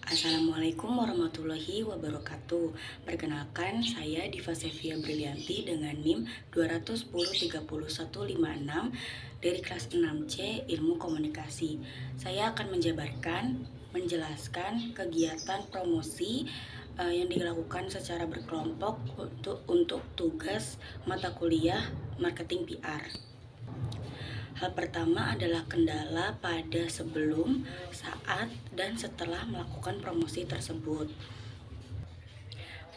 Assalamualaikum warahmatullahi wabarakatuh. Perkenalkan, saya Diva Sevia Brilianti dengan NIM 2103156 dari kelas 6C Ilmu Komunikasi. Saya akan menjelaskan kegiatan promosi yang dilakukan secara berkelompok untuk tugas mata kuliah Marketing PR. Hal pertama adalah kendala pada sebelum, saat, dan setelah melakukan promosi tersebut.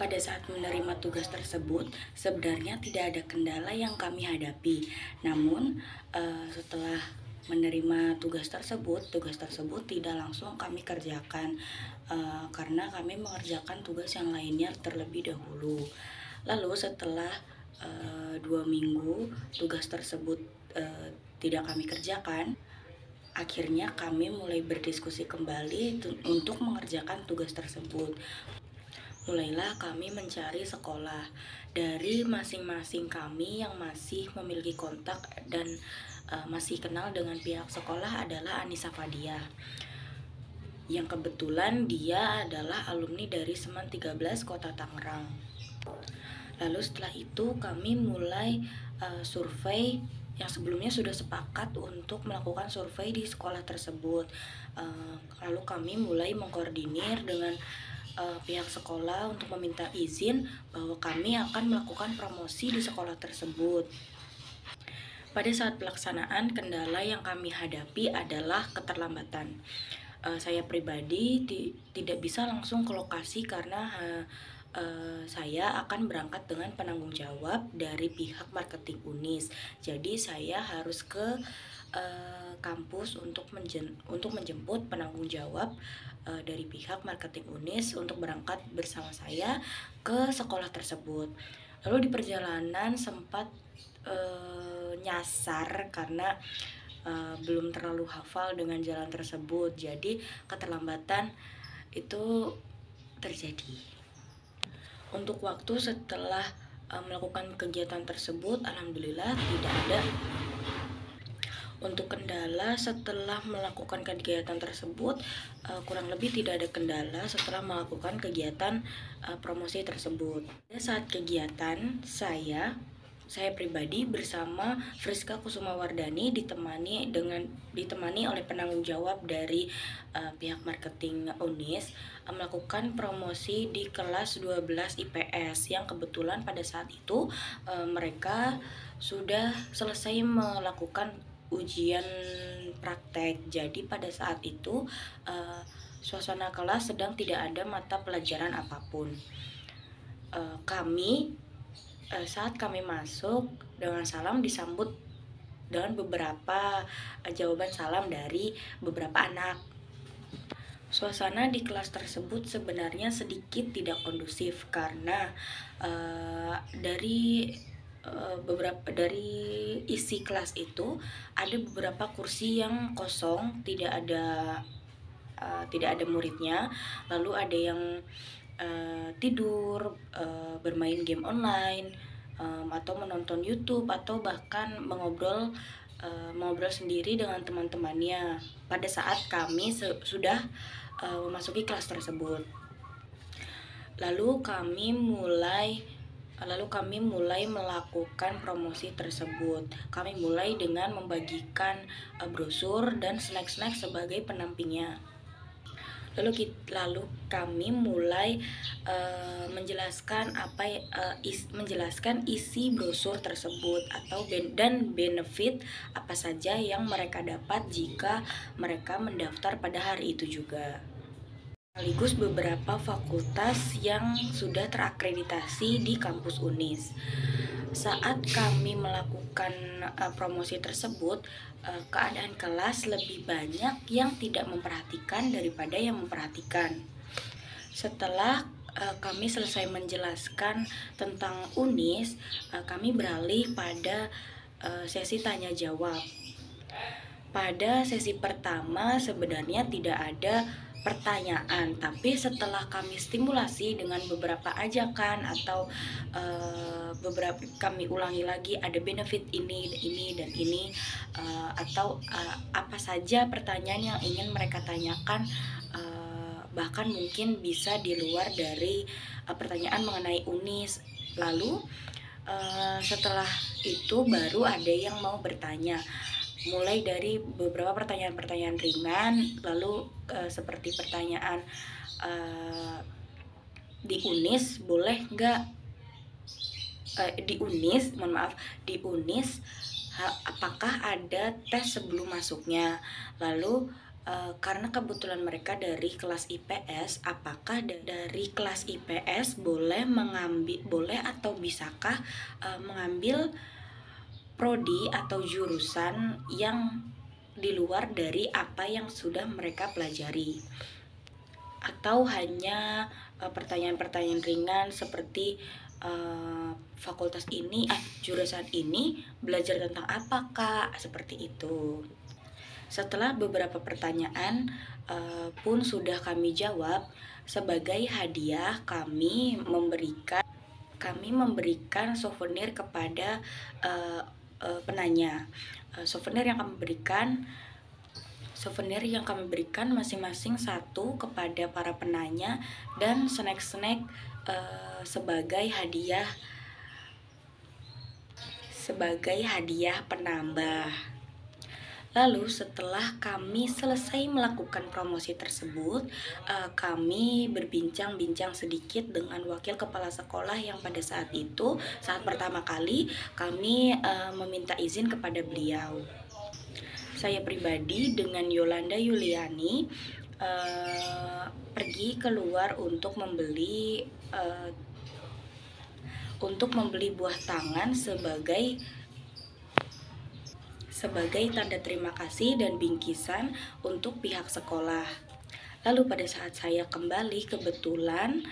Pada saat menerima tugas tersebut, sebenarnya tidak ada kendala yang kami hadapi. Namun, setelah menerima tugas tersebut tidak langsung kami kerjakan karena kami mengerjakan tugas yang lainnya terlebih dahulu. Lalu setelah 2 minggu tugas tersebut tidak kami kerjakan, akhirnya kami mulai berdiskusi kembali untuk mengerjakan tugas tersebut. Mulailah kami mencari sekolah dari masing-masing kami yang masih memiliki kontak dan masih kenal dengan pihak sekolah adalah Anissa Fadia, yang kebetulan dia adalah alumni dari Seman 13 Kota Tangerang. Lalu setelah itu kami mulai survei yang sebelumnya sudah sepakat untuk melakukan survei di sekolah tersebut. Lalu kami mulai mengkoordinir dengan pihak sekolah untuk meminta izin bahwa kami akan melakukan promosi di sekolah tersebut. Pada saat pelaksanaan, kendala yang kami hadapi adalah keterlambatan. Saya pribadi tidak bisa langsung ke lokasi karena saya akan berangkat dengan penanggung jawab dari pihak marketing UNIS. Jadi saya harus ke kampus untuk menjemput penanggung jawab dari pihak marketing UNIS untuk berangkat bersama saya ke sekolah tersebut. Lalu di perjalanan sempat nyasar karena belum terlalu hafal dengan jalan tersebut. Jadi keterlambatan itu terjadi. Untuk waktu setelah melakukan kegiatan tersebut, alhamdulillah tidak ada. Untuk kendala setelah melakukan kegiatan tersebut, kurang lebih tidak ada kendala setelah melakukan kegiatan promosi tersebut. Pada saat kegiatan, saya pribadi bersama Friska Kusumawardani ditemani oleh penanggung jawab dari pihak marketing UNIS melakukan promosi di kelas 12 IPS yang kebetulan pada saat itu mereka sudah selesai melakukan ujian praktek. Jadi pada saat itu suasana kelas sedang tidak ada mata pelajaran apapun. Saat kami masuk dengan salam disambut dengan beberapa jawaban salam dari beberapa anak. Suasana di kelas tersebut sebenarnya sedikit tidak kondusif karena dari isi kelas itu ada beberapa kursi yang kosong, tidak ada muridnya. Lalu ada yang tidur, bermain game online, atau menonton YouTube, atau bahkan mengobrol sendiri dengan teman-temannya pada saat kami sudah memasuki kelas tersebut. Lalu kami mulai melakukan promosi tersebut. Kami mulai dengan membagikan brosur dan snack-snack sebagai pendampingnya. Lalu kami mulai menjelaskan isi brosur tersebut dan benefit apa saja yang mereka dapat jika mereka mendaftar pada hari itu juga. Sekaligus beberapa fakultas yang sudah terakreditasi di kampus UNIS. Saat kami melakukan promosi tersebut, keadaan kelas lebih banyak yang tidak memperhatikan daripada yang memperhatikan. Setelah kami selesai menjelaskan tentang UNIS, kami beralih pada sesi tanya jawab. Pada sesi pertama sebenarnya tidak ada pertanyaan, tapi setelah kami stimulasi dengan beberapa ajakan atau kami ulangi lagi, ada benefit ini dan ini, atau apa saja pertanyaan yang ingin mereka tanyakan, bahkan mungkin bisa di luar dari pertanyaan mengenai UNIS. Lalu setelah itu baru ada yang mau bertanya, mulai dari beberapa pertanyaan-pertanyaan ringan, lalu seperti pertanyaan di UNIS boleh nggak di UNIS apakah ada tes sebelum masuknya. Lalu karena kebetulan mereka dari kelas IPS, apakah dari kelas IPS boleh atau bisakah mengambil prodi atau jurusan yang di luar dari apa yang sudah mereka pelajari, atau hanya pertanyaan-pertanyaan ringan seperti fakultas ini, jurusan ini belajar tentang apa Kak, seperti itu. Setelah beberapa pertanyaan pun sudah kami jawab, sebagai hadiah kami memberikan souvenir kepada penanya. Souvenir yang kami berikan masing-masing satu kepada para penanya, dan snack-snack sebagai hadiah penambah. Lalu setelah kami selesai melakukan promosi tersebut, kami berbincang-bincang sedikit dengan wakil kepala sekolah yang pada saat pertama kali kami meminta izin kepada beliau. Saya pribadi dengan Yolanda Yuliani pergi keluar untuk membeli buah tangan sebagai tanda terima kasih dan bingkisan untuk pihak sekolah. Lalu pada saat saya kembali, kebetulan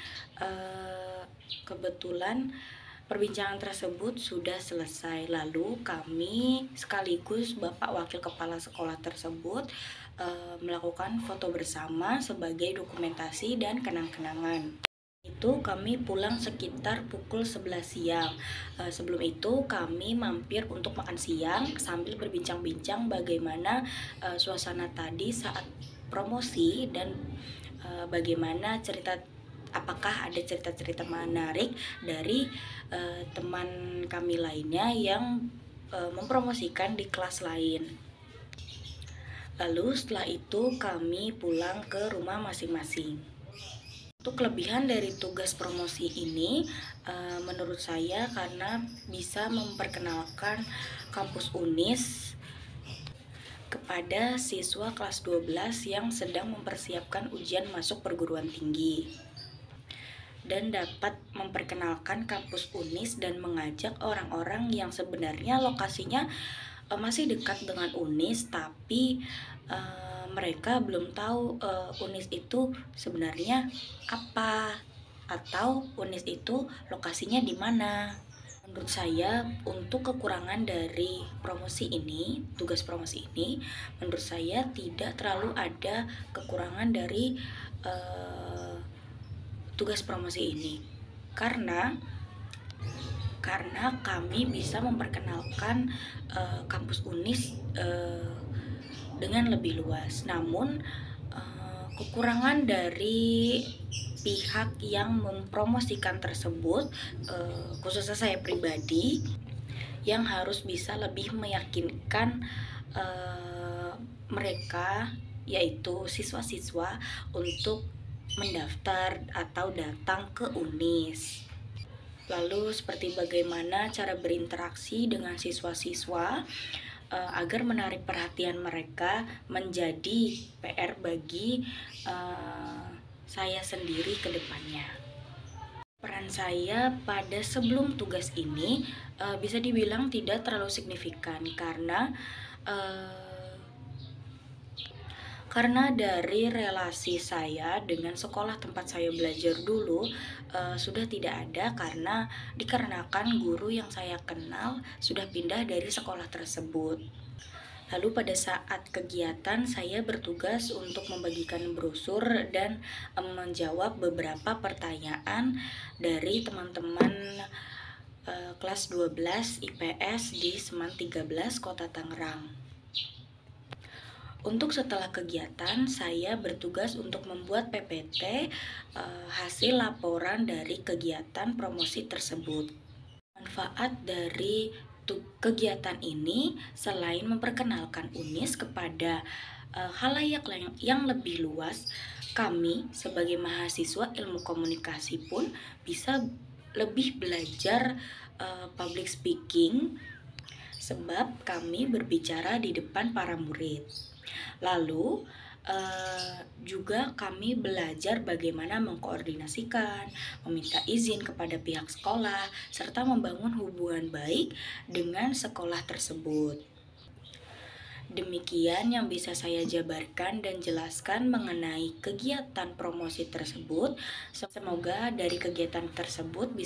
perbincangan tersebut sudah selesai. Lalu kami sekaligus Bapak Wakil Kepala Sekolah tersebut melakukan foto bersama sebagai dokumentasi dan kenang-kenangan. Itu kami pulang sekitar pukul 11 siang. Sebelum itu kami mampir untuk makan siang sambil berbincang-bincang bagaimana suasana tadi saat promosi, dan bagaimana apakah ada cerita-cerita menarik dari teman kami lainnya yang mempromosikan di kelas lain. Lalu setelah itu kami pulang ke rumah masing-masing. Untuk kelebihan dari tugas promosi ini, menurut saya karena bisa memperkenalkan kampus UNIS kepada siswa kelas 12 yang sedang mempersiapkan ujian masuk perguruan tinggi, dan dapat memperkenalkan kampus UNIS dan mengajak orang-orang yang sebenarnya lokasinya masih dekat dengan UNIS, tapi mereka belum tahu UNIS itu sebenarnya apa, atau UNIS itu lokasinya di mana. Menurut saya, untuk kekurangan dari tugas promosi ini, menurut saya tidak terlalu ada kekurangan dari tugas promosi ini, karena kami bisa memperkenalkan kampus UNIS dengan lebih luas. Namun kekurangan dari pihak yang mempromosikan tersebut, khususnya saya pribadi, yang harus bisa lebih meyakinkan mereka, yaitu siswa-siswa, untuk mendaftar atau datang ke UNIS. Lalu seperti bagaimana cara berinteraksi dengan siswa-siswa agar menarik perhatian mereka, menjadi PR bagi saya sendiri ke depannya. Peran saya pada sebelum tugas ini bisa dibilang tidak terlalu signifikan, karena dari relasi saya dengan sekolah tempat saya belajar dulu sudah tidak ada, dikarenakan guru yang saya kenal sudah pindah dari sekolah tersebut. Lalu pada saat kegiatan saya bertugas untuk membagikan brosur dan menjawab beberapa pertanyaan dari teman-teman kelas 12 IPS di Seman 13 Kota Tangerang. Untuk setelah kegiatan, saya bertugas untuk membuat PPT hasil laporan dari kegiatan promosi tersebut. Manfaat dari kegiatan ini selain memperkenalkan UNIS kepada khalayak yang lebih luas, kami sebagai mahasiswa ilmu komunikasi pun bisa lebih belajar public speaking sebab kami berbicara di depan para murid. Lalu juga kami belajar bagaimana mengkoordinasikan, meminta izin kepada pihak sekolah, serta membangun hubungan baik dengan sekolah tersebut. Demikian yang bisa saya jabarkan dan jelaskan mengenai kegiatan promosi tersebut. Semoga dari kegiatan tersebut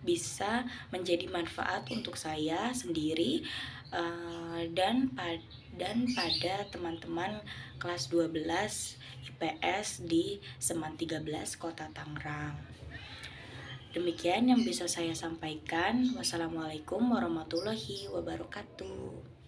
bisa menjadi manfaat untuk saya sendiri dan pada teman-teman kelas 12 IPS di Seman 13 Kota Tangerang. Demikian yang bisa saya sampaikan. Wassalamualaikum warahmatullahi wabarakatuh.